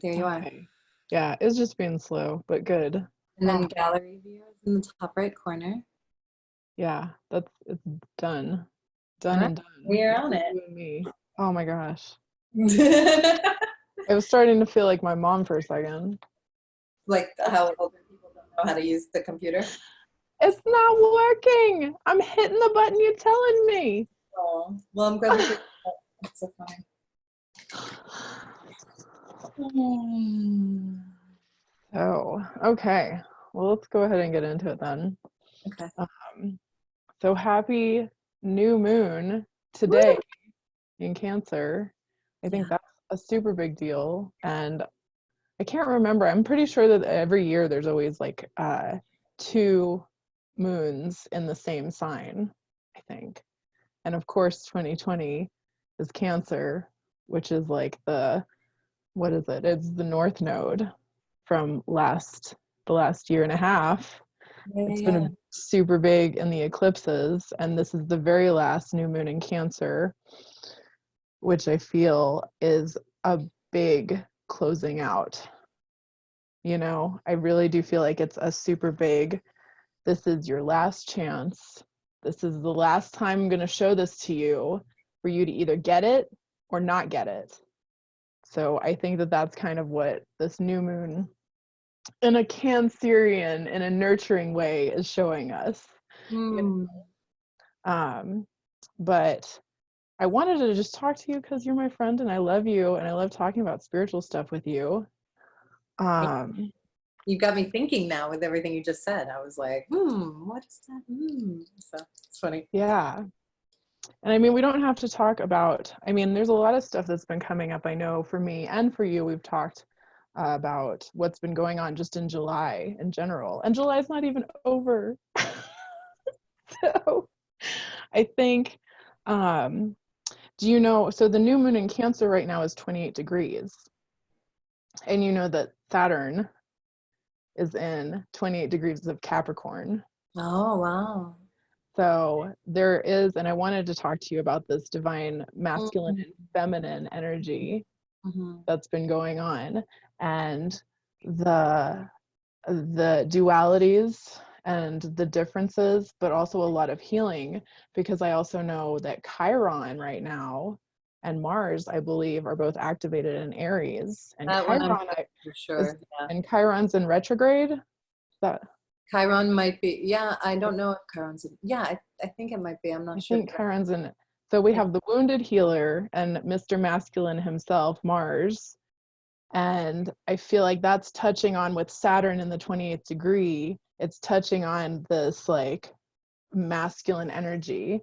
There you are. Okay. Yeah, it's just being slow, but good. And then gallery view is in the top right corner. Yeah, it's done. All Done right, and done. we are It's on just it. you and me. Oh my gosh. I was starting to feel like my mom for a second. Like how older people don't know how to use the computer. It's not working. I'm hitting the button you're telling me. Oh, well, I'm glad we figured it out. That's so funny. Oh, okay. Well, let's go ahead and get into it then. Okay. Um, so happy new moon Woo! today in Cancer. I think Yeah. that's a super big deal. And I can't remember. I'm pretty sure that every year there's always like two moons in the same sign, I think. And of course, 2020 is Cancer, which is like what is it? It's the North Node from the last year and a half. It's Yeah. been super big in the eclipses, and this is the very last new moon in Cancer, which I feel is a big closing out. I really do feel like it's a super big, this is your last chance. This is the last time I'm going to show this to you for you to either get it or not get it. So I think that that's kind of what this new moon in a Cancerian, in a nurturing way, is showing us. Mm. But I wanted to just talk to you because you're my friend and I love you and I love talking about spiritual stuff with you. You got me thinking now with everything you just said. I was like, what is that? So it's funny. Yeah. And I mean, we don't have to talk about, there's a lot of stuff that's been coming up. I know for me and for you, we've talked about what's been going on just in July in general. And July's not even over. So I think, do you know, so the new moon in Cancer right now is 28 degrees. And you know that Saturn is in 28 degrees of Capricorn. Oh, wow. So there is, and I wanted to talk to you about this divine masculine Mm-hmm. and feminine energy that's been going on, and the dualities and the differences, but also a lot of healing, because I also know that Chiron right now and Mars, I believe, are both activated in Aries, and That one I'm Chiron for sure. Yeah. and Chiron's in retrograde. That Chiron might be. Yeah, I don't know if Chiron's. Yeah, I think it might be. I'm not I sure. think Chiron's in it. So we have the wounded healer and Mr. Masculine himself, Mars. And I feel like that's touching on with Saturn in the 28th degree. It's touching on this like masculine energy.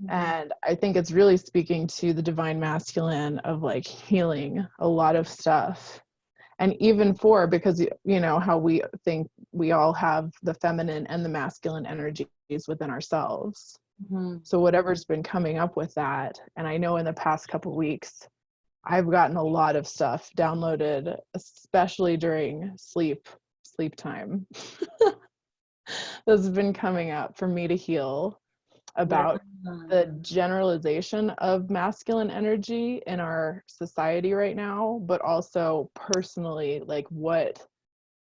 And I think it's really speaking to the divine masculine of like healing a lot of stuff. And even because how we think we all have the feminine and the masculine energies within ourselves. So whatever's been coming up with that, and I know in the past couple of weeks, I've gotten a lot of stuff downloaded, especially during sleep time. That's been coming up for me to heal about the generalization of masculine energy in our society right now, but also personally, like what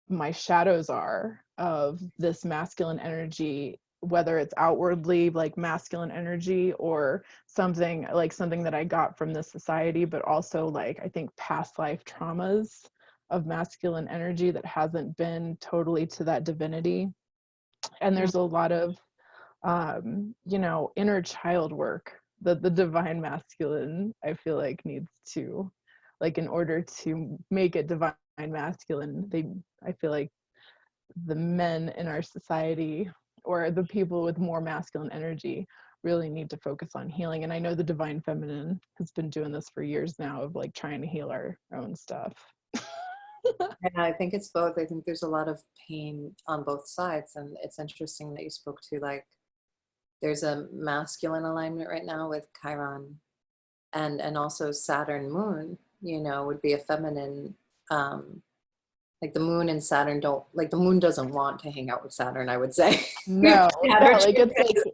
my shadows are of this masculine energy, whether it's outwardly like masculine energy or something that I got from this society, but also like I think past life traumas of masculine energy that hasn't been totally to that divinity. And there's a lot of inner child work that the divine masculine, I feel like, needs to, like, in order to make it divine masculine, I feel like the men in our society or the people with more masculine energy really need to focus on healing. And I know the divine feminine has been doing this for years now of like trying to heal our own stuff. Yeah, I think it's both. I think there's a lot of pain on both sides. And it's interesting that you spoke to like, there's a masculine alignment right now with Chiron and also Saturn moon, would be a feminine, like the moon and Saturn don't, like the moon doesn't want to hang out with Saturn, I would say. No, yeah, like it's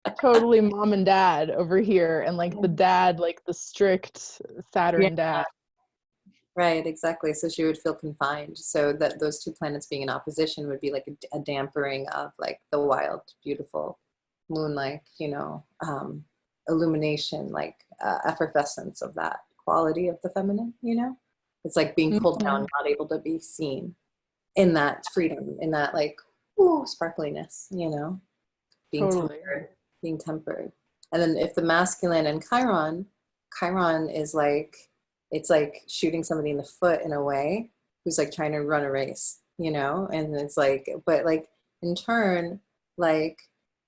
like totally mom and dad over here, and like the dad, like the strict Saturn dad. Right, exactly. So she would feel confined. So that those two planets being in opposition would be like a dampering of like the wild, beautiful moon, like, illumination, like effervescence of that quality of the feminine, It's like being pulled Mhm. down, not able to be seen in that freedom, in that like, ooh, sparkliness, being Totally. tempered, being tempered. And then if the masculine and Chiron is like, it's like shooting somebody in the foot in a way who's like trying to run a race, And it's like, but like in turn, like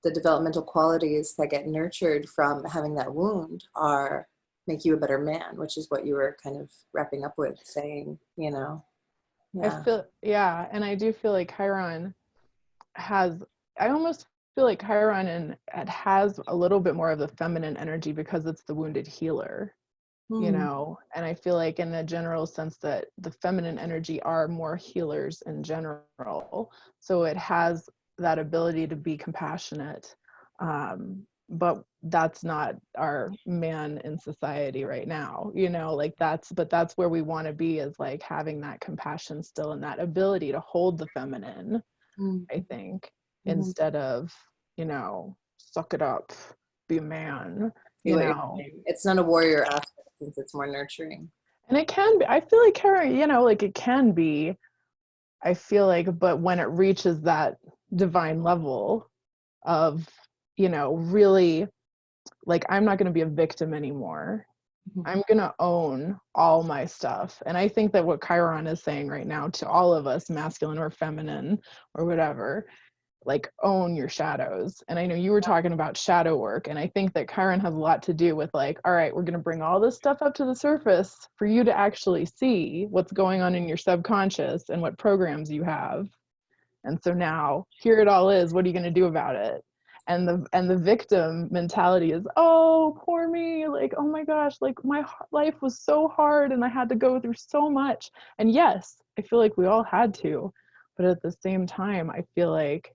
the developmental qualities that get nurtured from having that wound are make you a better man, which is what you were kind of wrapping up with saying. I Yeah. feel, yeah, and I do feel like Chiron has, I almost feel like Chiron and it has a little bit more of the feminine energy because it's the wounded healer, Hmm. and I feel like in the general sense that the feminine energy are more healers in general. So it has that ability to be compassionate. But that's not our man in society right now, like but that's where we want to be, is like having that compassion still and that ability to hold the feminine, I think, Hmm. instead of, suck it up, be a man, See you what you're know. saying. It's not a warrior aspect since it's more nurturing. And it can be, I feel like Karen, like it can be, I feel like, but when it reaches that divine level of, really like, I'm not going to be a victim anymore. Mhm. I'm going to own all my stuff. And I think that what Chiron is saying right now to all of us, masculine or feminine or whatever, like, own your shadows. And I know you were talking about shadow work, and I think that Chiron has a lot to do with like, all right, we're going to bring all this stuff up to the surface for you to actually see what's going on in your subconscious and what programs you have. And so now here it all is. What are you going to do about it? And the victim mentality is, oh, poor me, like, oh my gosh, like my life was so hard and I had to go through so much. And yes, I feel like we all had to, but at the same time, I feel like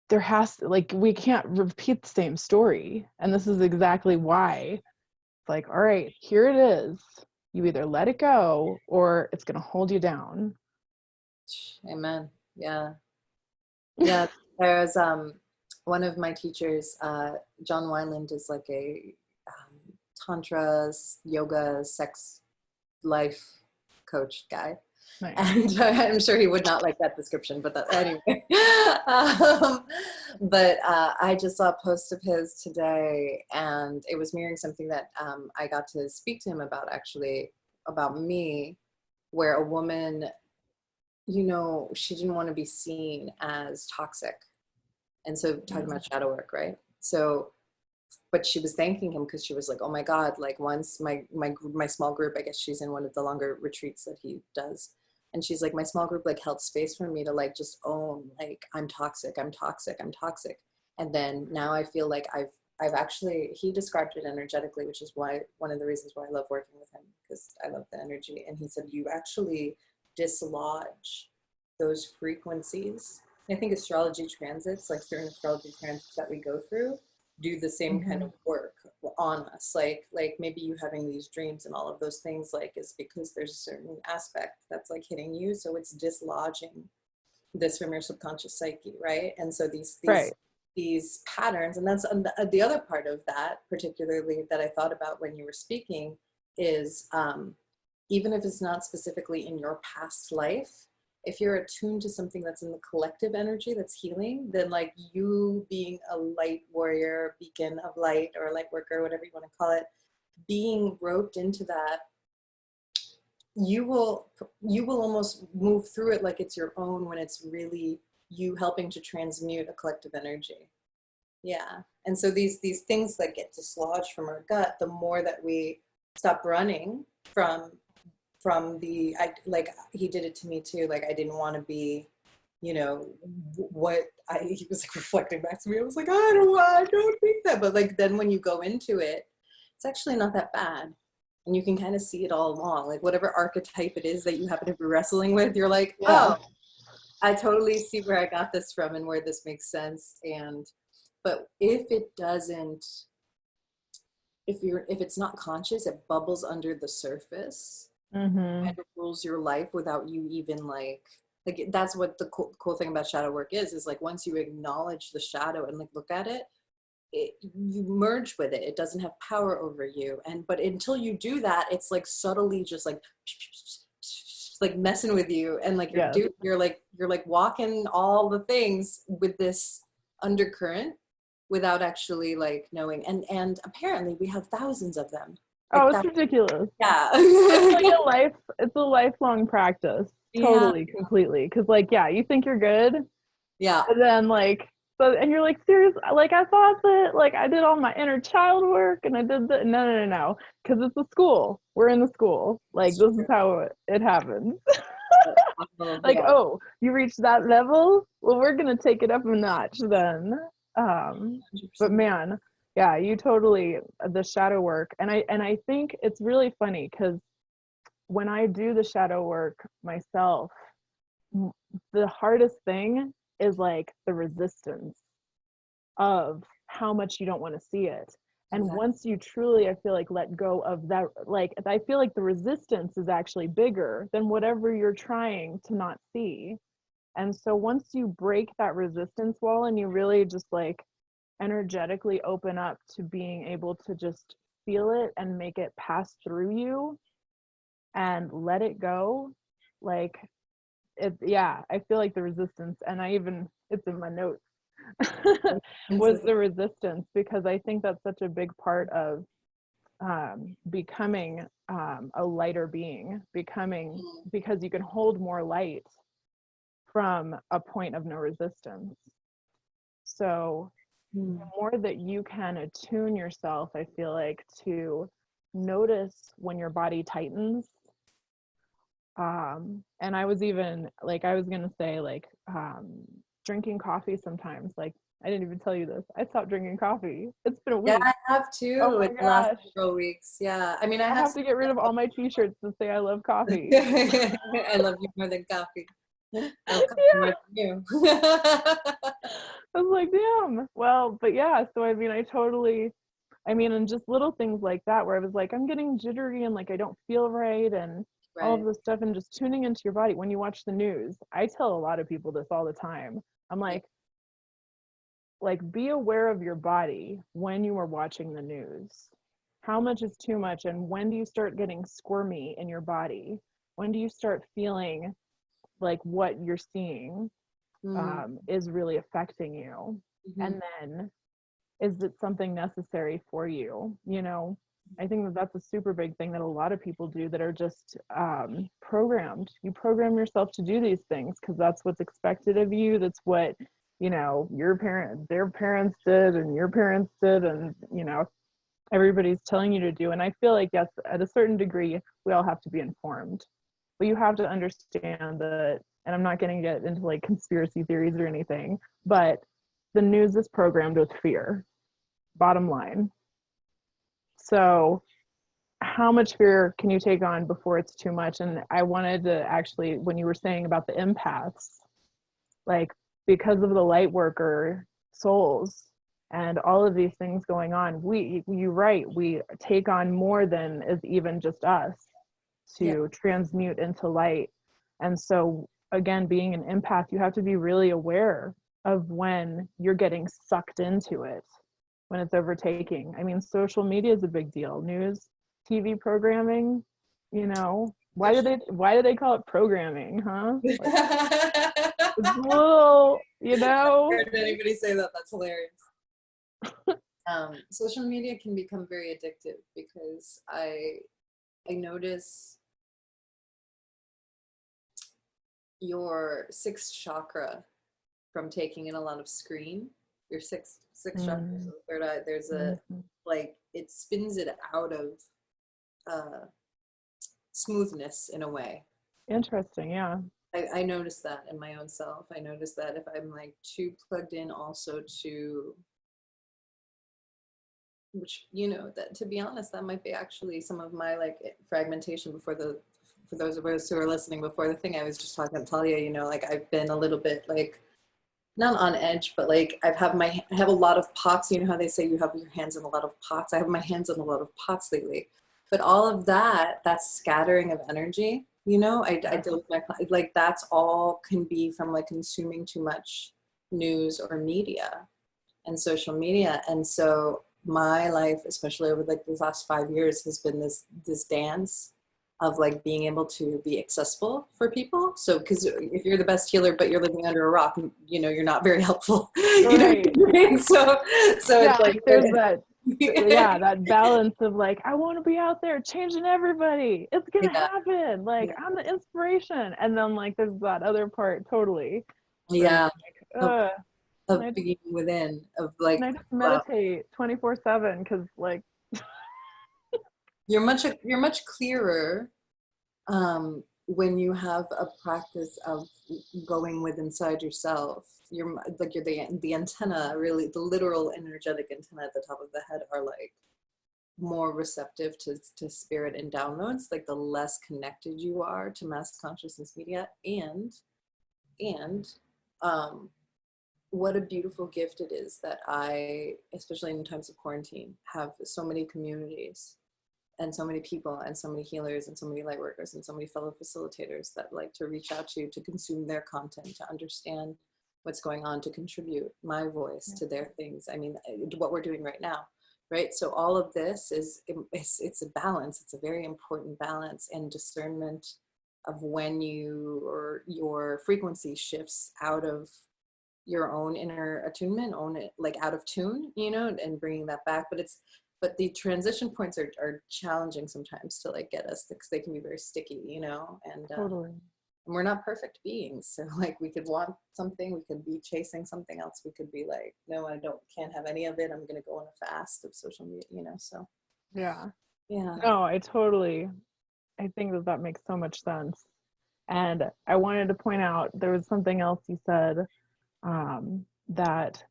there has to, like, we can't repeat the same story, and this is exactly why. It's like, all right, here it is, you either let it go or it's going to hold you down. Amen. Yeah. Yeah. There's one of my teachers, John Wineland, is like a tantra, yoga, sex, life coach guy. Nice. And I'm sure he would not like that description, but anyway. um, but I just saw a post of his today, and it was mirroring something that I got to speak to him about, actually, about me, where a woman, she didn't want to be seen as toxic. And so talking Mm. about shadow work, right? So, but she was thanking him because she was like, oh my God, like once my small group, I guess she's in one of the longer retreats that he does. And she's like, my small group like held space for me to like just own, like, I'm toxic, I'm toxic, I'm toxic. And then now I feel like I've actually, he described it energetically, which is why one of the reasons why I love working with him, because I love the energy. And he said, you actually dislodge those frequencies. And I think astrology transits, like certain astrology transits that we go through, do the same kind Mhm. of work on us. Like maybe you having these dreams and all of those things, like, is because there's a certain aspect that's like hitting you, so it's dislodging this from your subconscious psyche, right? And so Right. these patterns, and that's the other part of that, particularly that I thought about when you were speaking, is even if it's not specifically in your past life, if you're attuned to something that's in the collective energy that's healing, then like you being a light warrior, beacon of light, or light worker, whatever you want to call it, being roped into that, you will almost move through it like it's your own, when it's really you helping to transmute a collective energy. Yeah. And so these things that get dislodged from our gut, the more that we stop running from the, I, like he did it to me too, like I didn't want to be, what I, he was like reflecting back to me, I was like, I don't think that, but like then when you go into it, it's actually not that bad. And you can kind of see it all along, like whatever archetype it is that you happen to be wrestling with, you're like, oh, Yeah. I totally see where I got this from and where this makes sense. And but if it doesn't, if it's not conscious, it bubbles under the surface, Mm-hmm. kind of rules your life without you even like that's what the cool thing about shadow work is like once you acknowledge the shadow and like look at it, you merge with it. It doesn't have power over you. And but until you do that, it's like subtly just like messing with you, and like Yes. you're like walking all the things with this undercurrent without actually like knowing. And apparently we have thousands of them. Oh, Like it's that, ridiculous. yeah. It's like it's a lifelong practice. Yeah. Totally, completely. Because like, yeah, you think you're good, Yeah. and then like, but and you're like, serious? Like I thought that like I did all my inner child work, and I did the no. Because it's a school. We're in the school. Like That's this is true. how it happens. Like, Yeah. oh, you reached that level? Well, we're gonna take it up a notch then. But 100%. man, yeah, you totally the shadow work, and I think it's really funny because when I do the shadow work myself, the hardest thing is like the resistance of how much you don't want to see it. And Exactly. once you truly, I feel like, let go of that, like, I feel like the resistance is actually bigger than whatever you're trying to not see. And so once you break that resistance wall and you really just like energetically open up to being able to just feel it and make it pass through you and let it go, like it, yeah, I feel like the resistance, and I even, it's in my notes, was the resistance, because I think that's such a big part of becoming a lighter being, becoming, because you can hold more light from a point of no resistance. So the more that you can attune yourself, I feel like, to notice when your body tightens. And I was even like, I was gonna say like drinking coffee sometimes. Like I didn't even tell you this. I stopped drinking coffee. It's been a Yeah, week. I have Oh too my in the last gosh. several weeks. Yeah. I mean, I I have have some. to get rid of all my t-shirts that say I love coffee. I love you more than coffee. I love coffee more Yeah. than you. I was like, damn. Well, but yeah, so I mean, I mean, and just little things like that where I was like, I'm getting jittery and like I don't feel right and all of Right. this stuff, and just tuning into your body when you watch the news. I tell a lot of people this all the time. I'm Yeah. like be aware of your body when you are watching the news. How much is too much, and when do you start getting squirmy in your body? When do you start feeling like what you're seeing Mm-hmm. is really affecting you? Mm-hmm. And then is it something necessary for you? You know, I think that that's a super big thing that a lot of people do, that are just programmed. You program yourself to do these things because that's what's expected of you. That's what, you know, their parents did, and your parents did, and you know, everybody's telling you to do. And I feel like, yes, at a certain degree, we all have to be informed, but you have to understand that. And I'm not going to get into like conspiracy theories or anything, but the news is programmed with fear, bottom line. So how much fear can you take on before it's too much? And I wanted to actually, when you were saying about the empaths, like, because of the light worker souls and all of these things going on, you're right, we take on more than is even just us Yeah. to transmute into light. And so again, being an empath, you have to be really aware of when you're getting sucked into it, when it's overtaking. I mean, social media is a big deal. News, TV programming, you know, why do they call it programming, huh? Like, it's a little, you know. Heard anybody say that? That's hilarious. Social media can become very addictive because I notice your sixth chakra from taking in a lot of screen. Your sixth chakra, so Mm, the third eye. There's a mhm. like it spins it out of uh, smoothness in a way. Interesting, yeah. I notice that in my own self. I notice that if I'm like too plugged in also to, which, you know, that to be honest, that might be actually some of my like fragmentation before the, for those of us who are listening before the thing, I was just talking to Tahlya, you know, like I've been a little bit like, not on edge, but like I have a lot of pots. You know how they say you have your hands in a lot of pots? I have my hands in a lot of pots lately. But all of that, that's scattering of energy, I Yeah, deal with like that's all can be from like consuming too much news or media and social media. And so my life, especially over like these last 5 years, has been this dance of like being able to be accessible for people. So because if you're the best healer but you're living under a rock, you're not very helpful. right. What I mean? So Yeah, it's like like there's that, yeah, that balance of like, I want to be out there changing everybody. It's gonna yeah, happen. Like yeah, I'm the inspiration. And then like there's that other part totally where it's yeah. like, Of, can of I just, being within, of can like, I just wow, meditate 24/7? Because like, you're much clearer when you have a practice of going with inside yourself. You're the antenna, really the literal energetic antenna at the top of the head are like more receptive to spirit and downloads, like the less connected you are to mass consciousness media. And um what a beautiful gift it is that I, especially in times of quarantine, have so many communities and so many people and so many healers and so many light workers and so many fellow facilitators that like to reach out to consume their content, to understand what's going on, to contribute my voice to their things. I mean, what we're doing right now, right? So all of this it's a balance. It's a very important balance and discernment of when your frequency shifts out of your own inner attunement, own it like out of tune, and bringing that back. But the transition points are challenging sometimes to like get us, because they can be very sticky, totally. and we're not perfect beings. So like we could want something, we could be chasing something else, we could be like, no, can't have any of it. I'm going to go on a fast of social media, so Yeah. yeah. No, I think that that makes so much sense. And I wanted to point out there was something else you said that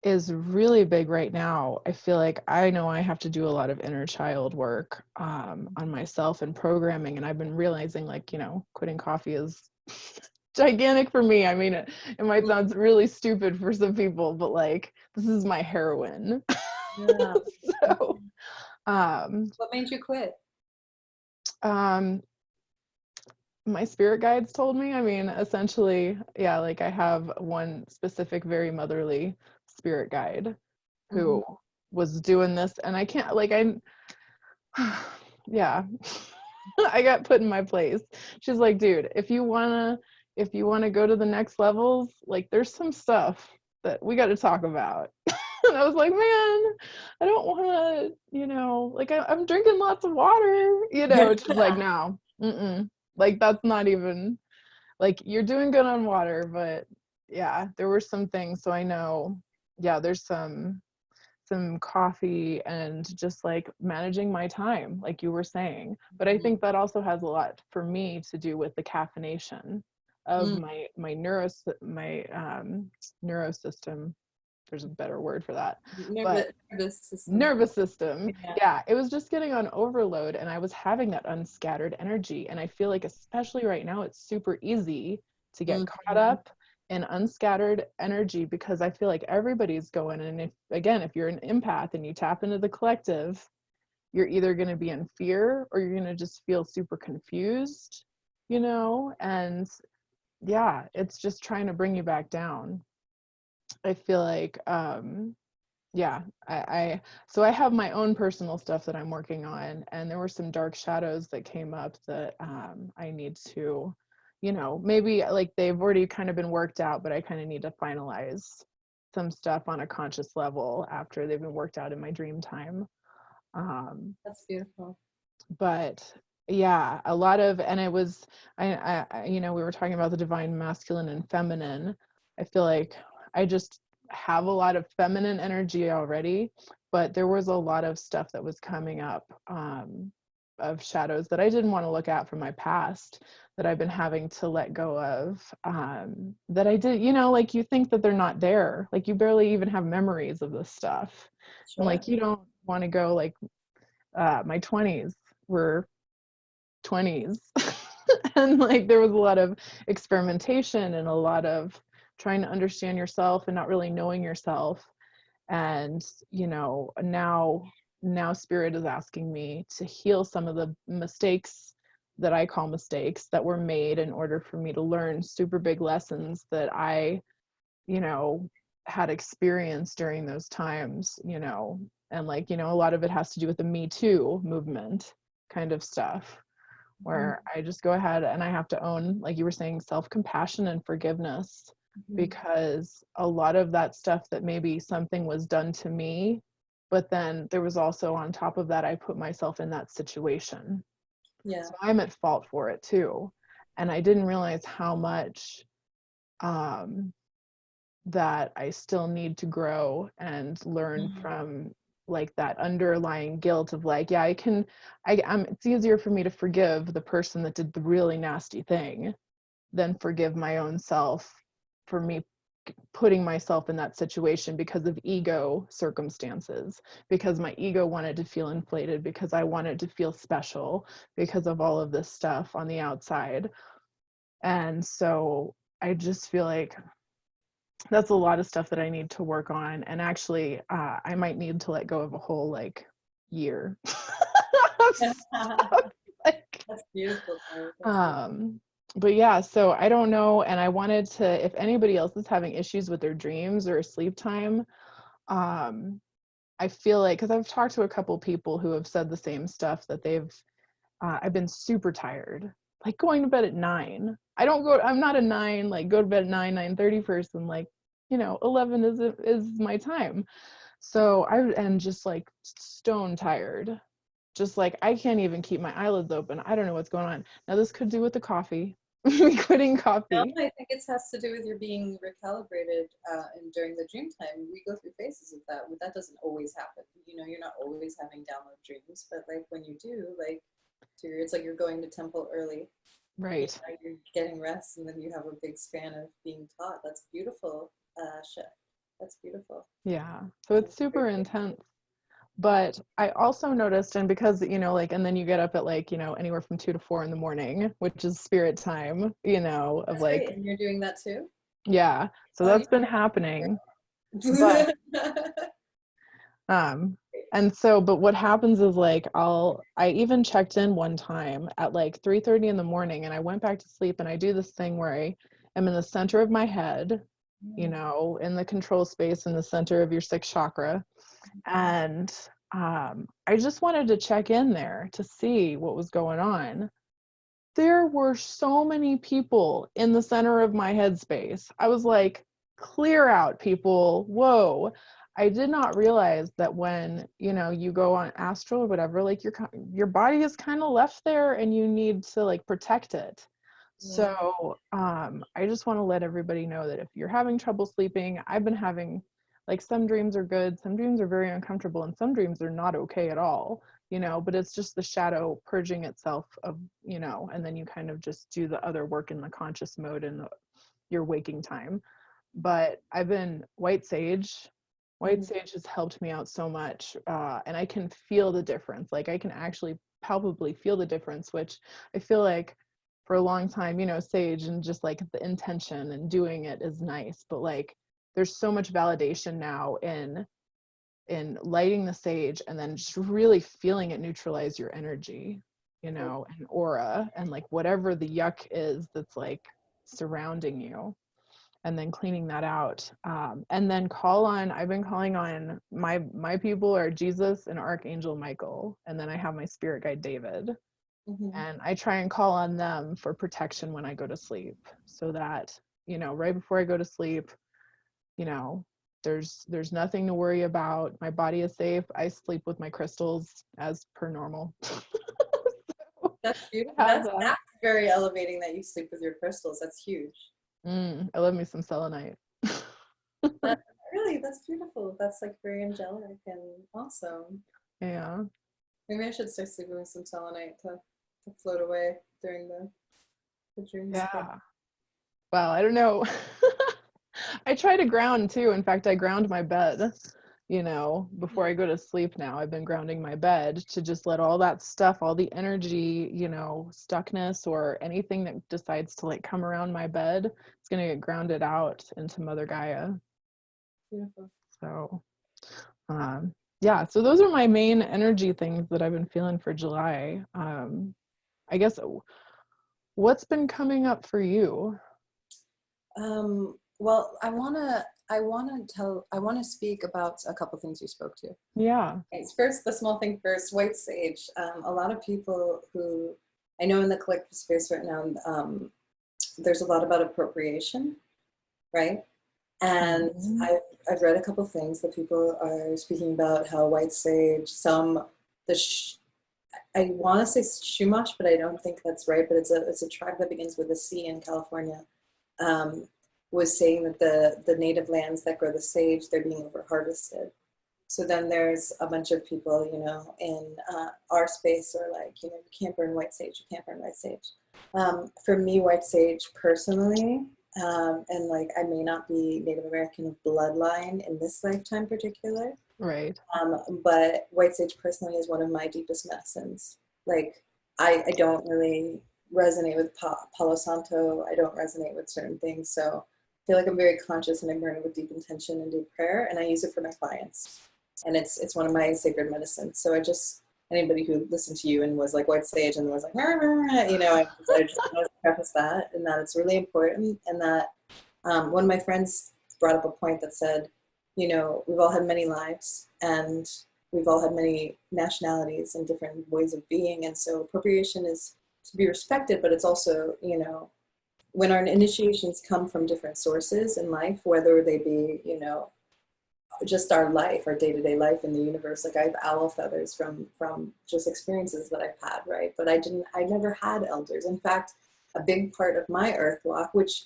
is really big right now. I feel like I know I have to do a lot of inner child work on myself and programming. And I've been realizing, like, quitting coffee is gigantic for me. I mean, it might sound really stupid for some people, but like, this is my heroin. Yeah. So, um, What made you quit? um, my spirit guides told me. I mean, essentially, yeah, like I have one specific, very motherly spirit guide Mm-hmm. who was doing this, and I can't, like, yeah, I got put in my place. She's like, dude, if you wanna go to the next levels, like, there's some stuff that we got to talk about. And I was like, man, I don't want to, like, I'm drinking lots of water, She's like, no, like, that's not even, like, you're doing good on water, but yeah, there were some things. So I know, yeah, there's some coffee and just like managing my time, like you were saying. But I think that also has a lot for me to do with the caffeination of Mm-hmm. my neurosystem. There's a better word for that, but Nervous system. nervous system. Yeah. Yeah, it was just getting on overload, and I was having that unscattered energy. And I feel like, especially right now, it's super easy to get caught Mm-hmm. up in unscattered energy, because I feel like everybody's going. And if you're an empath and you tap into the collective, you're either going to be in fear or you're going to just feel super confused, and yeah, it's just trying to bring you back down. I feel like yeah, so I have my own personal stuff that I'm working on, and there were some dark shadows that came up that I need to, maybe like they've already kind of been worked out, but I kind of need to finalize some stuff on a conscious level after they've been worked out in my dream time. That's beautiful. But yeah, a lot of, and it was, we were talking about the divine masculine and feminine. I feel like I just have a lot of feminine energy already, but there was a lot of stuff that was coming up, of shadows that I didn't want to look at from my past, that I've been having to let go of, that I did, like, you think that they're not there, like you barely even have memories of this stuff. And Sure. like, you don't want to go like, my 20s were 20s. And like there was a lot of experimentation and a lot of trying to understand yourself and not really knowing yourself. And now now spirit is asking me to heal some of the mistakes that I call mistakes that were made in order for me to learn super big lessons that I, had experienced during those times, and like, a lot of it has to do with the Me Too movement kind of stuff, where I just go ahead and I have to own, like you were saying, self-compassion and forgiveness, because a lot of that stuff that maybe something was done to me, but then there was also on top of that, I put myself in that situation. Yeah. So I'm at fault for it too. And I didn't realize how much that I still need to grow and learn from like that underlying guilt of like, yeah, it's easier for me to forgive the person that did the really nasty thing than forgive my own self for me putting myself in that situation because of ego circumstances, because my ego wanted to feel inflated, because I wanted to feel special, because of all of this stuff on the outside. And so I just feel like that's a lot of stuff that I need to work on. And actually, I might need to let go of a whole like year. Like, That's beautiful. but yeah, so I don't know. And I wanted to, if anybody else is having issues with their dreams or sleep time, I feel like, because I've talked to a couple people who have said the same stuff, that I've been super tired, like going to bed at 9. I'm not a 9, like go to bed at 9:30 person, like, 11 is my time. So and just like stone tired, just like I can't even keep my eyelids open. I don't know what's going on. Now this could do with the coffee, me quitting No, coffee. I think it has to do with your being recalibrated, and during the dream time, we go through phases of that. But that doesn't always happen. You're not always having download dreams, but like when you do, like, it's like you're going to temple early. Right. You're getting rest, and then you have a big span of being taught. That's beautiful, Chef. That's beautiful. Yeah. So it's super intense. But I also noticed, and because, like, and then you get up at like, anywhere from 2 to 4 in the morning, which is spirit time, of That's like, great, and you're doing that too. yeah. So Oh, that's been happening. But and so, but what happens is like I even checked in one time at like 3:30 in the morning, and I went back to sleep, and I do this thing where I am in the center of my head, in the control space in the center of your sixth chakra. And I just wanted to check in there to see what was going on. There were so many people in the center of my headspace. I was like, clear out, people. Whoa. I did not realize that when, you go on astral or whatever, like your body is kind of left there and you need to like protect it. Yeah. So I just want to let everybody know that if you're having trouble sleeping, I've been having, like, some dreams are good, some dreams are very uncomfortable, and some dreams are not okay at all, but it's just the shadow purging itself of, and then you kind of just do the other work in the conscious mode in your waking time. But I've been white sage. White sage has helped me out so much, and I can feel the difference. Like I can actually palpably feel the difference, which I feel like for a long time, sage and just like the intention and doing it is nice, but like there's so much validation now in lighting the sage and then just really feeling it neutralize your energy, and aura and like whatever the yuck is that's like surrounding you, and then cleaning that out, and then I've been calling on my people are Jesus and Archangel Michael, and then I have my spirit guide David. And I try and call on them for protection when I go to sleep, so that, right before I go to sleep, you know, there's nothing to worry about. My body is safe. I sleep with my crystals as per normal. That's beautiful. Have That's very elevating that you sleep with your crystals. That's huge. I love me some selenite. Really, that's beautiful. That's like very angelic and awesome. Yeah. Maybe I should start sleeping with some selenite to float away during the dreams. Yeah. Well, I don't know. I try to ground too. In fact, I ground my bed, before I go to sleep now. I've been grounding my bed to just let all that stuff, all the energy, stuckness or anything that decides to like come around my bed, it's going to get grounded out into Mother Gaia. Beautiful. So, Yeah, so those are my main energy things that I've been feeling for July. I guess what's been coming up for you? Well, I want to speak about a couple things you spoke to. Yeah. Thanks. First, the small thing first, white sage. A lot of people who I know in the collective space right now, there's a lot about appropriation, right? And Mhm. I've read a couple things that people are speaking about how white sage, I want to say Shumash, but I don't think that's right. But it's a tribe that begins with a C in California. Um, was saying that the native lands that grow the sage, they're being over harvested. So then there's a bunch of people, in our space are like, you can't burn white sage, you can't burn white sage. For me, white sage personally, and like I may not be Native American of bloodline in this lifetime particular, Right. but white sage personally is one of my deepest medicines. Like I don't really resonate with Palo Santo. I don't resonate with certain things. So I feel like I'm very conscious and I burn it with deep intention and deep prayer, and I use it for my clients. And it's one of my sacred medicines. So anybody who listened to you and was like white sage and was like, I just want to preface that, and that it's really important, and that one of my friends brought up a point that said, we've all had many lives and we've all had many nationalities and different ways of being. And so appropriation is to be respected, but it's also, when our initiations come from different sources in life, whether they be, just our life, our day-to-day life in the universe. Like I have owl feathers from just experiences that I've had, right? But I never had elders. In fact, a big part of my earth walk, which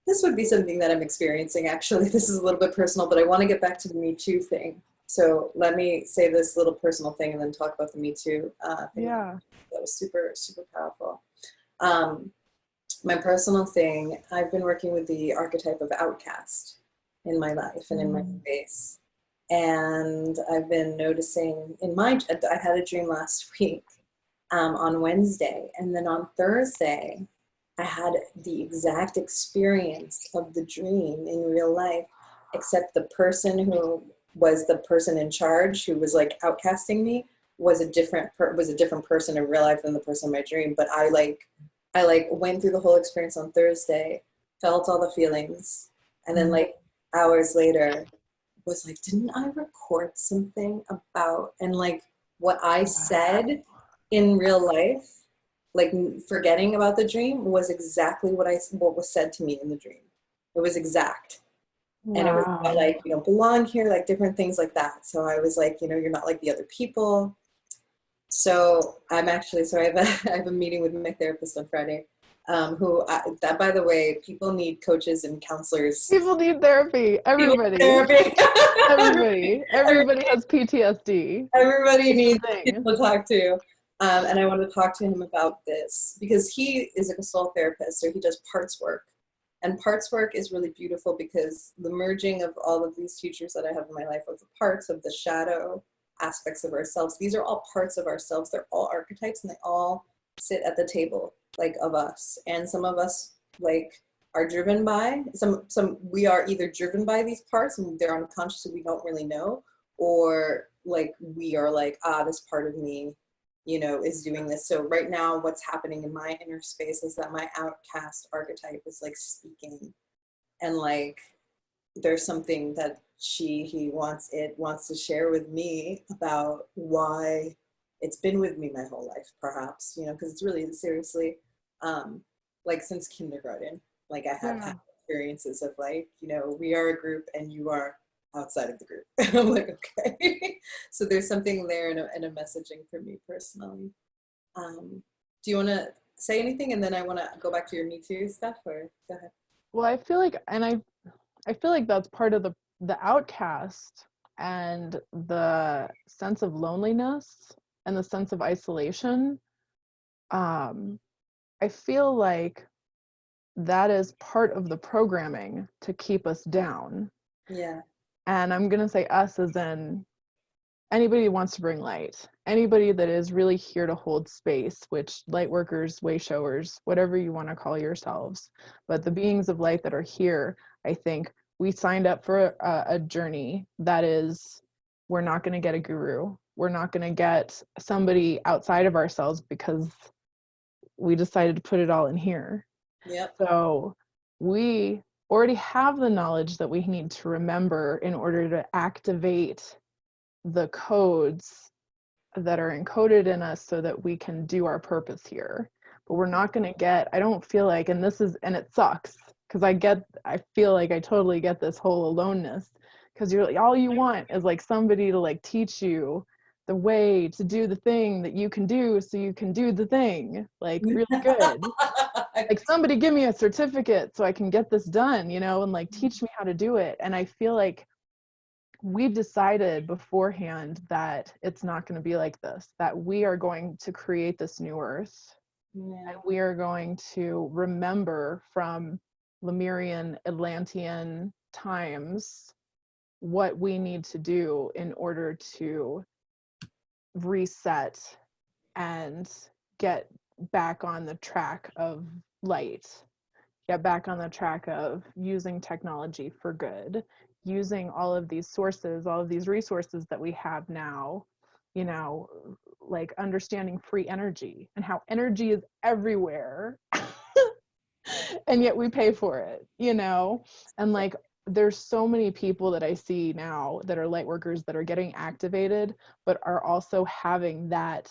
this would be something that I'm experiencing actually. This is a little bit personal, but I want to get back to the Me Too thing. So let me say this little personal thing and then talk about the Me Too thing. Yeah. That was super, super powerful. Um, my personal thing, I've been working with the archetype of outcast in my life and in my Mm. space. And I've been noticing I had a dream last week on Wednesday. And then on Thursday, I had the exact experience of the dream in real life, except the person who was the person in charge, who was like outcasting me, was a different person in real life than the person in my dream. But I went through the whole experience on Thursday, felt all the feelings, and then like hours later was like, didn't I record something about, and like what I said in real life, like forgetting about the dream, was exactly what was said to me in the dream. It was exact. And it was about Wow. like, you don't belong here, like different things like that. So I was like, you're not like the other people. So I have I have a meeting with my therapist on Friday. That by the way, people need coaches and counselors. People need therapy. People need Everybody. therapy. Everybody has PTSD. Everybody It's a needs thing. people to talk to. And I want to talk to him about this because he is a soul therapist, so he does parts work. And parts work is really beautiful because the merging of all of these teachers that I have in my life, of the parts of the shadow aspects of ourselves, these are all parts of ourselves. They're all archetypes and they all sit at the table like of us. And some of us like are driven by we are either driven by these parts and they're unconscious and we don't really know, or like we are like, this part of me is doing this. So right now what's happening in my inner space is that my outcast archetype is like speaking, and like there's something that he wants to share with me about why it's been with me my whole life, perhaps, because it's really seriously like since kindergarten, like I have had Yeah. experiences of like, we are a group and you are outside of the group. I'm like, okay. So there's something there and a messaging for me personally. Do you want to say anything, and then I want to go back to your Me Too stuff, or go ahead? Well, I feel like that's part of the outcast and the sense of loneliness and the sense of isolation. Um, I feel like that is part of the programming to keep us down. Yeah. And I'm going to say us as in anybody who wants to bring light, anybody that is really here to hold space, which light workers, way showers, whatever you want to call yourselves. But the beings of light that are here, I think we signed up for a journey that is we're not going to get a guru. We're not going to get somebody outside of ourselves because we decided to put it all in here. Yep. So we already have the knowledge that we need to remember in order to activate the codes that are encoded in us so that we can do our purpose here. But we're not going to get, I don't feel like, and it sucks because I feel like I totally get this whole aloneness, because you're like, all you want is like somebody to like teach you the way to do the thing that you can do so you can do the thing like really good. Like, somebody give me a certificate so I can get this done, and like teach me how to do it. And I feel like we decided beforehand that it's not going to be like this, that we are going to create this new earth. Yeah. And we are going to remember from Lemurian, Atlantean times what we need to do in order to reset and get back on the track of light, get back on the track of using technology for good, using all of these sources, all of these resources that we have now, like understanding free energy and how energy is everywhere. And yet we pay for it, and like there's so many people that I see now that are light workers that are getting activated, but are also having that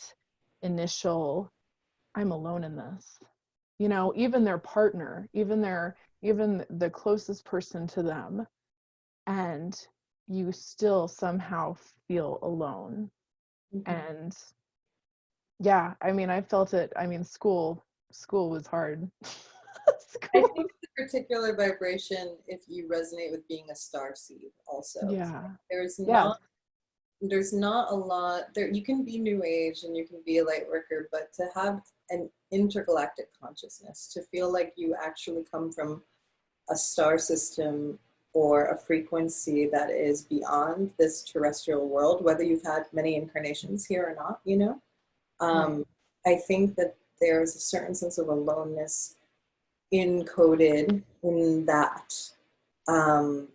initial, I'm alone in this, even their partner, even the closest person to them, and you still somehow feel alone. Mm-hmm. And yeah, I mean, I felt it. I mean, school was hard. I School. think the particular vibration, if you resonate with being a star seed also, Yeah. there's Yes. not a lot there. You can be new age and you can be a light worker, but to have an intergalactic consciousness, to feel like you actually come from a star system or a frequency that is beyond this terrestrial world, whether you've had many incarnations here or not, Right. I think that there's a certain sense of aloneness encoded in that. And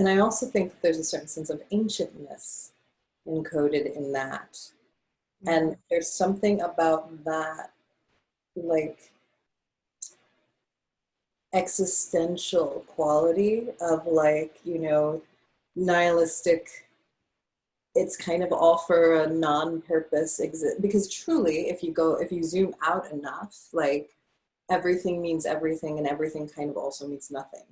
I also think that there's a certain sense of ancientness encoded in that. And there's something about that, like, existential quality of, like, nihilistic. It's kind of all for a non-purpose exist, because truly, if you zoom out enough, like, everything means everything and everything kind of also means nothing,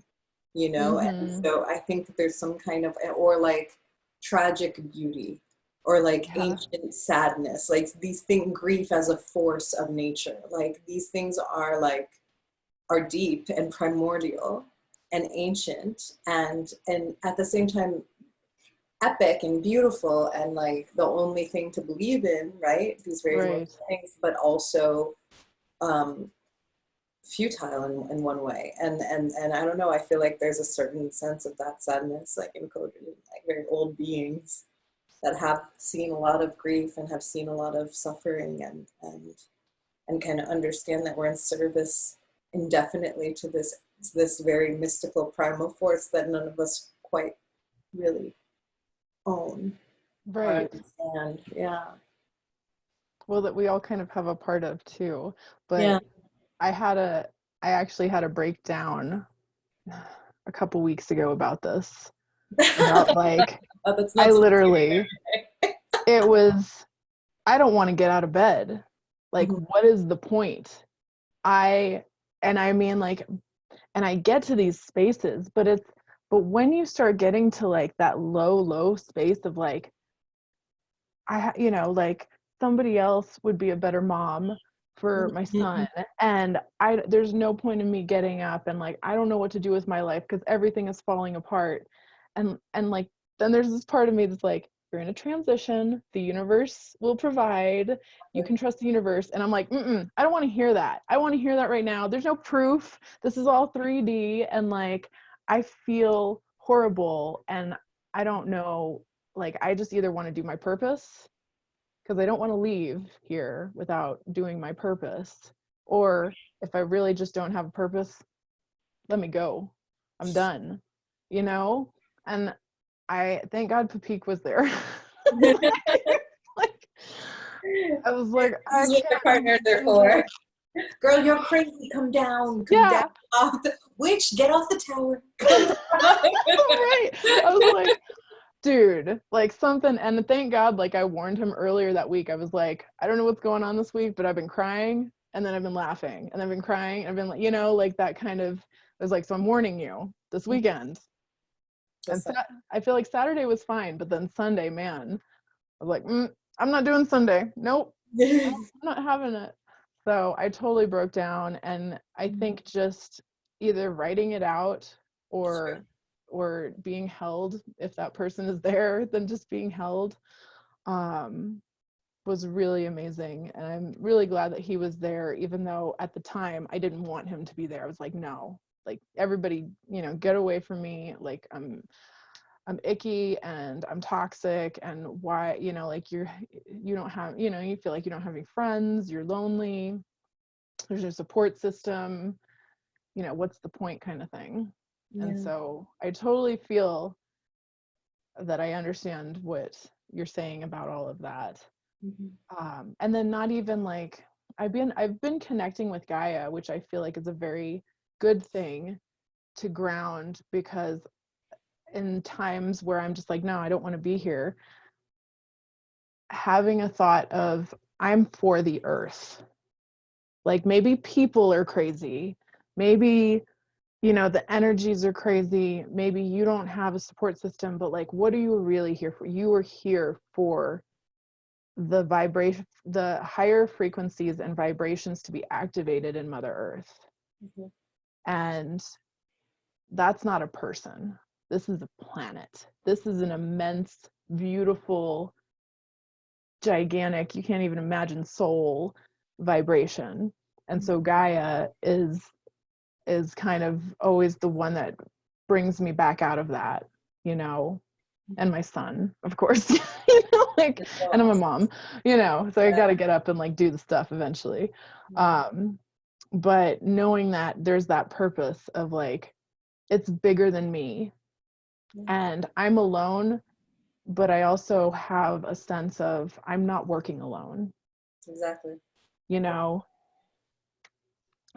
and Mm-hmm. so I think that there's some kind of, or like tragic beauty, or like Yeah. ancient sadness, like these things, grief as a force of nature, like these things are deep and primordial and ancient, and at the same time epic and beautiful, and like the only thing to believe in, right, these very Right. things, but also um futile in one way, and I don't know, I feel like there's a certain sense of that sadness like encoded in like very old beings that have seen a lot of grief and have seen a lot of suffering, and kind of understand that we're in service indefinitely to this very mystical primal force that none of us quite really own or Right. understand. Yeah. Well, that we all kind of have a part of too. Yeah. But I had a I actually had a breakdown a couple weeks ago about this. About like Oh, that's I not supposed to be literally there. it was I don't want to get out of bed. Like, Mhm. what is the point? I and I mean like and I get to these spaces, but when you start getting to like that low space of like like somebody else would be a better mom for my son, and there's no point in me getting up and like I don't know what to do with my life because everything is falling apart. And like then there's this part of me that's like, you're in a transition, the universe will provide, you can trust the universe. And I'm like, I don't want to hear that. I want to hear that right now. There's no proof. This is all 3D. And like I feel horrible, and I don't know, like I just either want to do my purpose because I don't want to leave here without doing my purpose, or if I really just don't have a purpose, let me go. I'm done, you know? And I thank God Papik was there. Like, I was like, I This is what their can't partners are do for. this. Girl, you're crazy. Come down. Come down Yeah. off the witch. Get off the tower. Right. I was like, dude, like something, and thank God, like I warned him earlier that week. I was like, I don't know what's going on this week, but I've been crying and then I've been laughing and I've been crying and I've been like, like that kind of, I was like, so I'm warning you this weekend. And I feel like Saturday was fine, but then Sunday, man, I was like, I'm not doing Sunday. Nope, I'm not having it. So I totally broke down, and I think just either writing it out or being held, if that person is there, then just being held was really amazing. And I'm really glad that he was there, even though at the time I didn't want him to be there. I was like, no, like everybody, get away from me. Like I'm icky and I'm toxic, and why, like you don't have, you feel like you don't have any friends, you're lonely, there's no support system, what's the point, kind of thing. Yeah. And so I totally feel that I understand what you're saying about all of that. And then not even like I've been connecting with Gaia, which I feel like is a very good thing to ground, because in times where I'm just like, no, I don't want to be here, having a thought of, I'm for the earth. Like maybe people are crazy, maybe the energies are crazy, maybe you don't have a support system, but like, what are you really here for? You are here for the vibration, the higher frequencies and vibrations to be activated in Mother Earth. And that's not a person. This is a planet. This is an immense, beautiful, gigantic, you can't even imagine, soul vibration. And so Gaia is kind of always the one that brings me back out of that, and my son, of course, like, and I'm a mom, so I got to get up and like do the stuff eventually. But knowing that there's that purpose of like, it's bigger than me, and I'm alone, but I also have a sense of I'm not working alone. Exactly.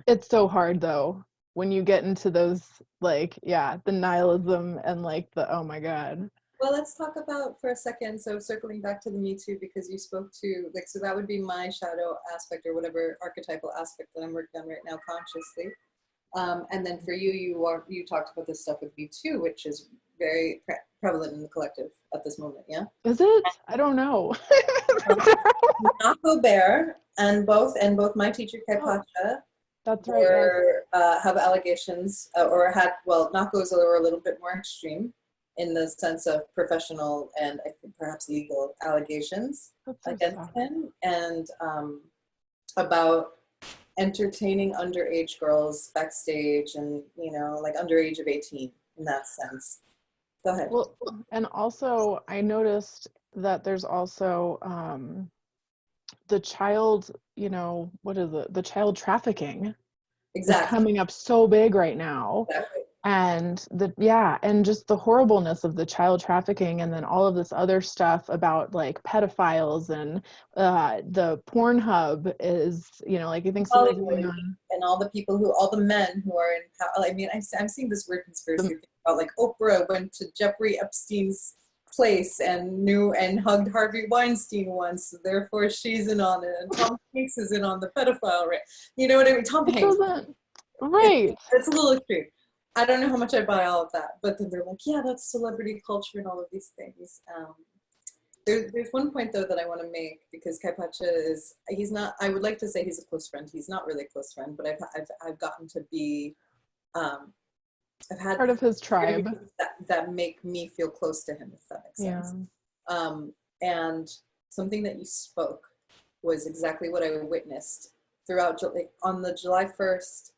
It's so hard though when you get into those, like, the nihilism and like the, oh my God. Well, let's talk about for a second. So circling back to the Me Too, because you spoke to like, so that would be my shadow aspect or whatever archetypal aspect that I'm working on right now consciously. And then for you, you talked about this stuff with Me Too, which is very prevalent in the collective at this moment. Yeah. Is it? I don't know. Nako Bear and both my teacher Kaipacha that's right. Yes. have allegations or had, well, Nako's were a little bit more extreme in the sense of professional and I think perhaps legal allegations against him, and about entertaining underage girls backstage, and like underage of 18 in that sense. Go ahead. Well, and also I noticed that there's also the child, what is it? The child trafficking is coming up so big right now. Exactly. And and just the horribleness of the child trafficking, and then all of this other stuff about like pedophiles, and the Pornhub is, like, I think something's going on. And all the men who are in power. I mean, I'm seeing this weird conspiracy thing about like Oprah went to Jeffrey Epstein's place and knew and hugged Harvey Weinstein once, so therefore she's in on it, and Tom Hanks is in on the pedophile, right? You know what I mean? Tom Hanks. Right. It's a little extreme. I don't know how much I buy all of that, but then they're like, yeah, that's celebrity culture and all of these things. There's one point though that I want to make, because Kaipacha he's not, I would like to say he's a close friend. He's not really a close friend, but I've gotten to be, I've had part of his tribe that make me feel close to him, if that makes sense. And something that you spoke was exactly what I witnessed throughout, like, on the July 1st,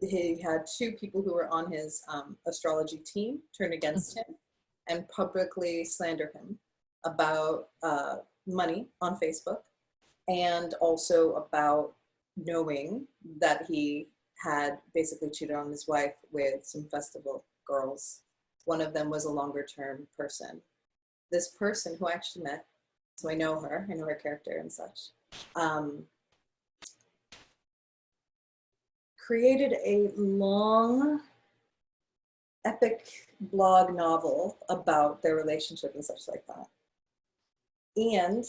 he had two people who were on his astrology team turn against him and publicly slander him about money on Facebook, and also about knowing that he had basically cheated on his wife with some festival girls One of them was a longer term person. This person who I actually met, so I know her character and such, created a long, epic blog novel about their relationship and such like that. And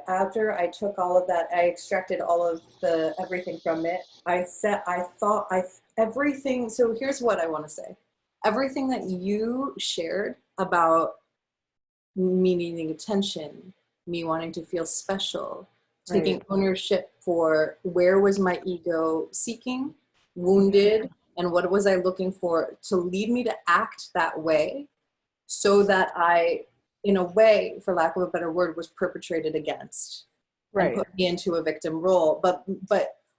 after I took all of that, I extracted all of the everything from it. Everything. So here's what I want to say. Everything that you shared about me needing attention, me wanting to feel special, taking ownership for where was my ego seeking, wounded, and what was I looking for to lead me to act that way, so that I, in a way, for lack of a better word, was perpetrated against, and put me into a victim role. But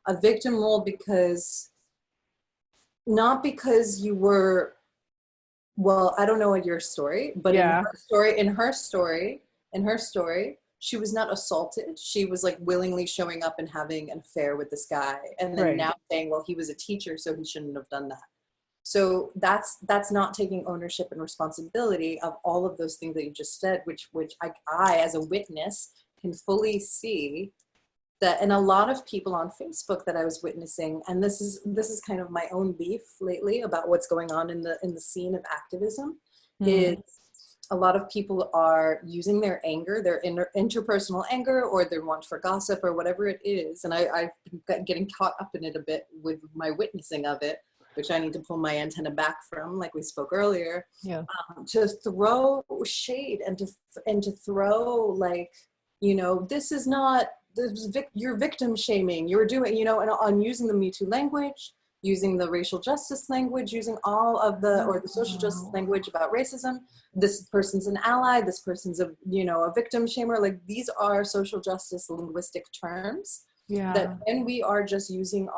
a victim role not because you were, well, I don't know your story, but in her story, she was not assaulted. She was like willingly showing up and having an affair with this guy, and then now saying, well, he was a teacher, so he shouldn't have done that. So that's not taking ownership and responsibility of all of those things that you just said, which I as a witness can fully see that. And a lot of people on Facebook that I was witnessing, and this is kind of my own beef lately about what's going on in the scene of activism, is a lot of people are using their anger, their interpersonal anger, or their want for gossip, or whatever it is. And I've been getting caught up in it a bit with my witnessing of it, which I need to pull my antenna back from, like we spoke earlier, to throw shade and to throw, like, this is not, you're victim shaming, you're doing, and on using the Me Too language, using the racial justice language, using all of or the social justice language about racism. This person's an ally, this person's a victim shamer. Like, these are social justice linguistic terms that when we are just using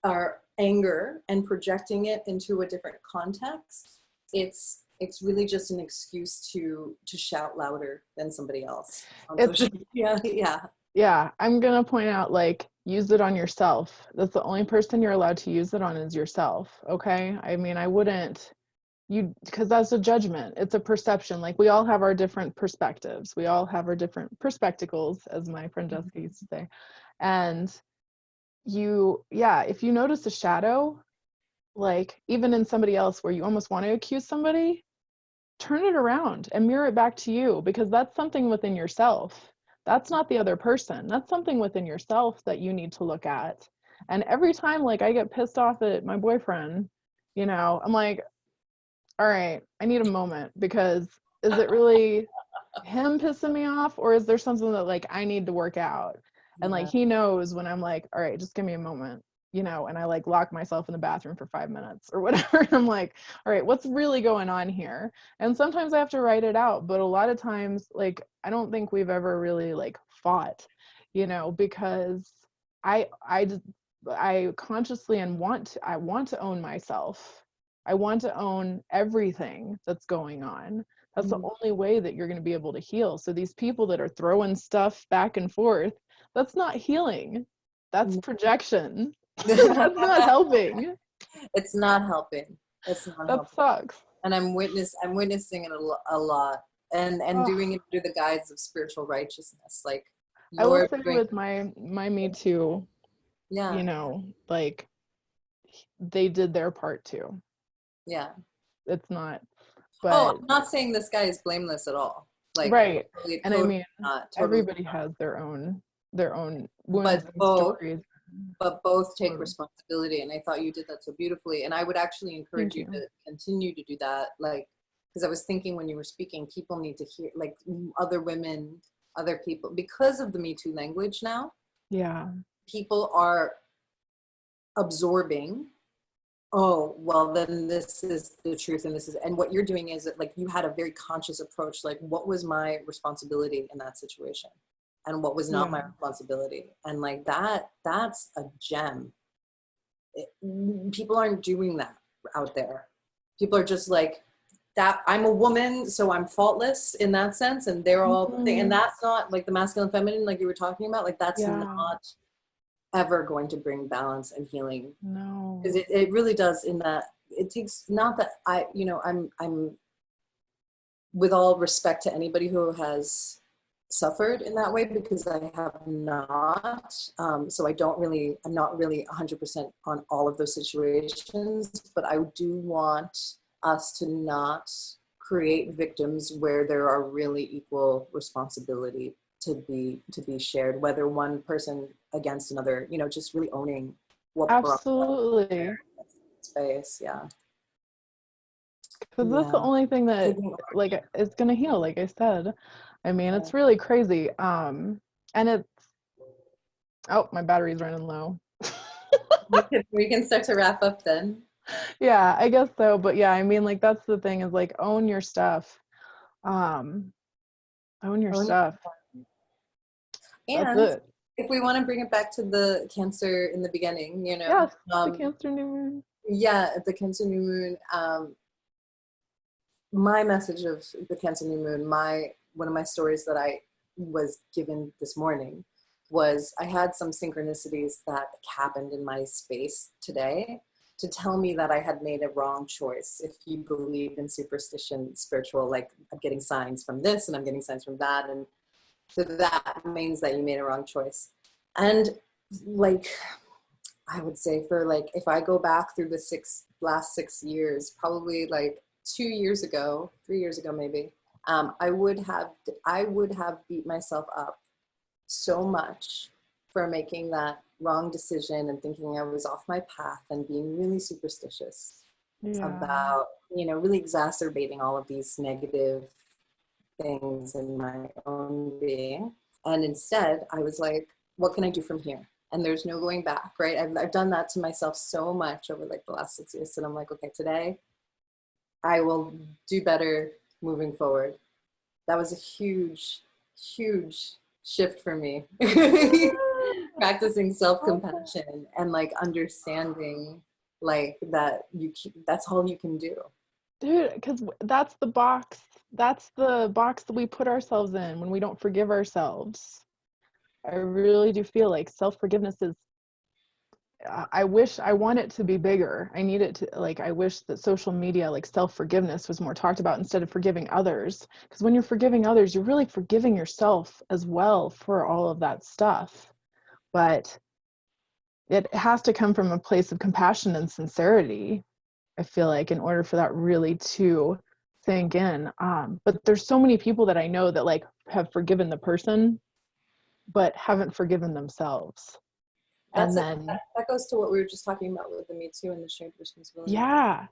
our anger and projecting it into a different context, it's really just an excuse to shout louder than somebody else. Yeah, I'm gonna point out, like, use it on yourself. That's the only person you're allowed to use it on, is yourself. Okay, I mean, I wouldn't, because that's a judgment. It's a perception. Like, we all have our different perspectives, we all have our different perspectives, as my friend Jessica used to say. And if you notice a shadow, like even in somebody else, where you almost want to accuse somebody, turn it around and mirror it back to you, because that's something within yourself. That's not the other person. That's something within yourself that you need to look at. And every time, like, I get pissed off at my boyfriend, I'm like, all right, I need a moment, because is it really him pissing me off, or is there something that, like, I need to work out? And like, he knows when I'm like, all right, just give me a moment, and I like lock myself in the bathroom for 5 minutes or whatever. And I'm like, all right, what's really going on here? And sometimes I have to write it out, but a lot of times, like, I don't think we've ever really like fought, because I consciously I want to own myself. I want to own everything that's going on. That's the only way that you're going to be able to heal. So these people that are throwing stuff back and forth, that's not healing. That's projection. That's not helping. It's not helping. It's not helping. That sucks. And I'm witnessing it a lot, and doing it through the guise of spiritual righteousness. Like, I will say with my Me Too, like, they did their part too. Yeah. It's not. But I'm not saying this guy is blameless at all. Like, right. Totally, and I mean, everybody not. has their own wounds but and both, stories. But both take responsibility, and I thought you did that so beautifully. And I would actually encourage you to continue to do that. Like, because I was thinking when you were speaking, people need to hear, like, other women, other people, because of the Me Too language now. Yeah. People are absorbing, oh, well, then this is the truth, and what you're doing is that, like, you had a very conscious approach, like, what was my responsibility in that situation, and what was not my responsibility, and like that's a gem. People aren't doing that out there. People are just like, that I'm a woman, so I'm faultless in that sense, and they're all and that's not, like, the masculine feminine, like you were talking about, like, that's not ever going to bring balance and healing. No. Because it really does, in that it takes, not that I, you know, I'm with all respect to anybody who has suffered in that way, because I have not. So I'm not really 100% on all of those situations, but I do want us to not create victims where there are really equal responsibility to be shared, whether one person against another, you know, just really owning what brought Absolutely. space. Yeah. Because that's the Yeah. only thing that Taking, like is gonna heal, like I said. I mean, yeah. it's really crazy. And it's, oh, my battery's running low. We can start to wrap up then. Yeah, I guess so. But yeah, I mean, like that's the thing, is like own your stuff. Um, own your Own- stuff. That's And it. if we want to bring it back to the Cancer in the beginning, you know, Yes, the Cancer new moon. yeah, the Cancer new moon, my message of the Cancer new moon, one of my stories that I was given this morning was, I had some synchronicities that happened in my space today to tell me that I had made a wrong choice. If you believe in superstition, spiritual, like I'm getting signs from this and I'm getting signs from that, and so that means that you made a wrong choice. And like, I would say for like, if I go back through the last 6 years, probably like 2 years ago, 3 years ago, maybe, I would have beat myself up so much for making that wrong decision and thinking I was off my path and being really superstitious Yeah. about, you know, really exacerbating all of these negative things in my own being. And instead, I was like, what can I do from here? And there's no going back, right? I've done that to myself so much over like the last 6 years. And I'm like, okay, today I will do better moving forward. That was a huge, huge shift for me. Practicing self-compassion and like understanding like that that's all you can do. Dude, because that's the box. That's the box that we put ourselves in when we don't forgive ourselves. I really do feel like self-forgiveness is, I want it to be bigger. I need it to, like, I wish that social media, like self-forgiveness, was more talked about instead of forgiving others. Because when you're forgiving others, you're really forgiving yourself as well for all of that stuff. But it has to come from a place of compassion and sincerity, I feel like, in order for that really to sink in. But there's so many people that I know that like have forgiven the person, but haven't forgiven themselves. And then, That goes to what we were just talking about with the Me Too and the shared responsibility. yeah.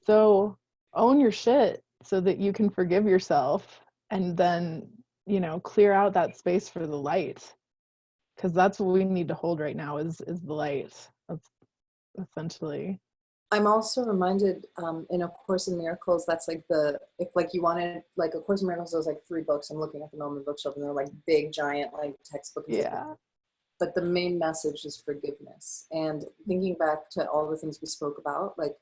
So own your shit so that you can forgive yourself, and then, you know, clear out that space for the light. Because that's what we need to hold right now is the light. That's essentially. I'm also reminded in A Course in Miracles, that's like if like you wanted, like A Course in Miracles, there's like 3 books I'm looking at the moment, bookshelf, and they're like big, giant, like textbooks. Yeah. But the main message is forgiveness. And thinking back to all the things we spoke about, like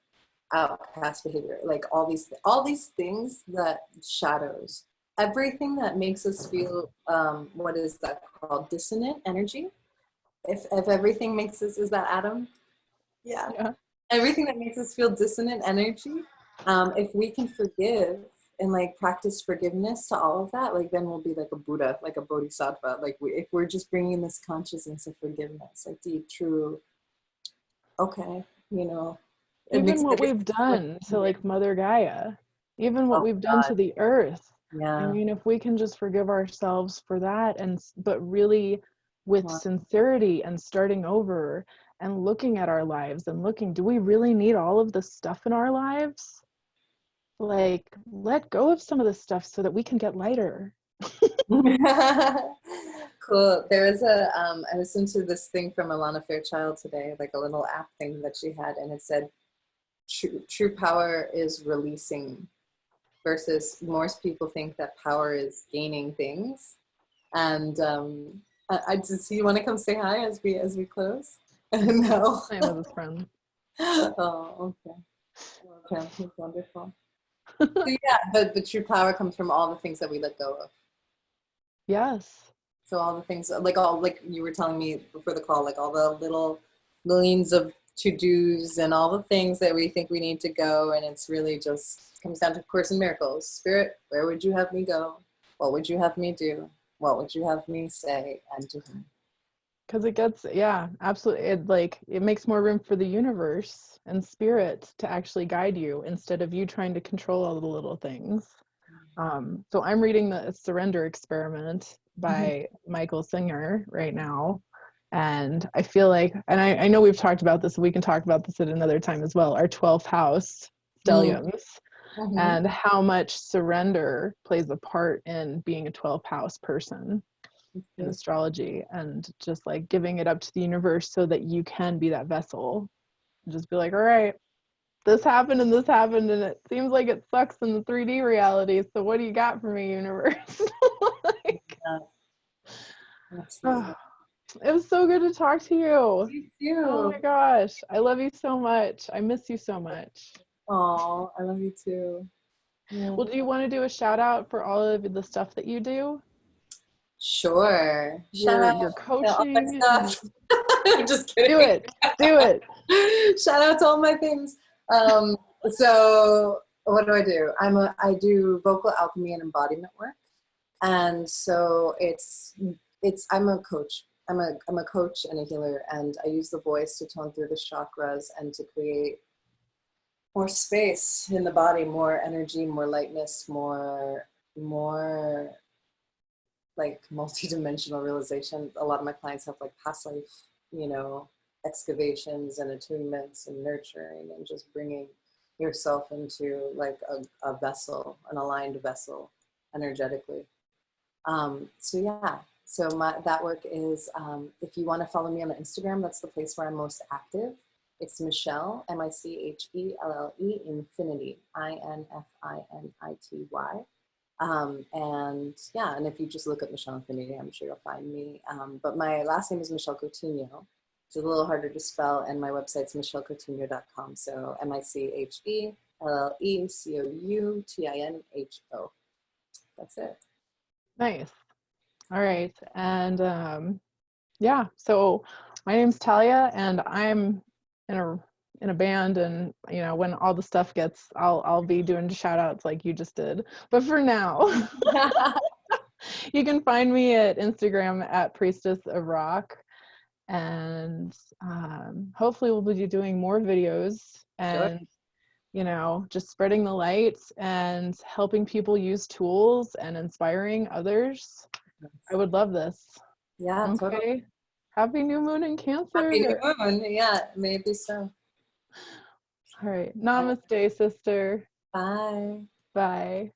outcast behavior, like all these things, that shadows, everything that makes us feel, what is that called? Dissonant energy. If everything makes us, is that Adam? Yeah. Yeah. Everything that makes us feel dissonant energy, if we can forgive and like practice forgiveness to all of that, like then we'll be like a Buddha, like a Bodhisattva. Like if we're just bringing this consciousness of forgiveness, like deep, true, okay, you know, it Even makes what everything we've so much done to easier. like Mother Gaia, even what Oh we've done God, to the earth. I yeah. mean, if we can just forgive ourselves for that, and but really with Wow. sincerity and starting over and looking at our lives and looking, do we really need all of this stuff in our lives? Like, let go of some of this stuff so that we can get lighter. Cool. I listened to this thing from Alana Fairchild today, like a little app thing that she had, and it said, true power is releasing, versus most people think that power is gaining things. And I just, you want to come say hi as we close? No. Playing with his friends. Oh, okay. Okay, that's wonderful. So yeah, but the true power comes from all the things that we let go of. Yes. So all the things, like all, like you were telling me before the call, like all the little millions of to-dos and all the things that we think we need to go, and it's really just comes down to Course in Miracles. Spirit, where would you have me go? What would you have me do? What would you have me say and to whom? Because it gets, yeah, absolutely. It makes more room for the universe and spirit to actually guide you instead of you trying to control all the little things. So I'm reading the Surrender Experiment by Michael Singer right now. And I feel like, and I know we've talked about this, we can talk about this at another time as well, our 12th house stelliums, and how much surrender plays a part in being a 12th house person in astrology, and just like giving it up to the universe so that you can be that vessel. Just be like, all right, this happened and it seems like it sucks in the 3D reality, so what do you got for me, universe? Like, Absolutely. it was so good to talk to you. You too. Oh my gosh, I love you so much. I miss you so much. Oh, I love you too. Yeah. Well, do you want to do a shout out for all of the stuff that you do? Shout out Your to all my coaching. stuff. I'm just kidding. Do it. Shout out to all my things. So what do? I do vocal alchemy and embodiment work. And so I'm a coach. I'm a coach and a healer, and I use the voice to tone through the chakras and to create more space in the body, more energy, more lightness, more like multi-dimensional realization. A lot of my clients have like past life, excavations and attunements and nurturing and just bringing yourself into like a vessel, an aligned vessel energetically. So that work is, if you want to follow me on Instagram, that's the place where I'm most active. It's Michelle, Michelle, Infinity, Infinity. And if you just look up Michelle Infinity, I'm sure you'll find me. But my last name is Michelle Coutinho. It's a little harder to spell, and my website's michellecoutinho.com. So MicheLlecoutinho. That's it. Nice. All right. And yeah, so my name's Tahlya, and I'm in a band, and when all the stuff gets, I'll be doing shout outs like you just did. But for now, you can find me at Instagram at Priestess of Rock, and hopefully we'll be doing more videos and just spreading the light and helping people use tools and inspiring others. I would love this. Yeah, okay. Totally. Happy new moon in Cancer. Happy new moon. Yeah, maybe so. All right. Namaste, sister. Bye. Bye.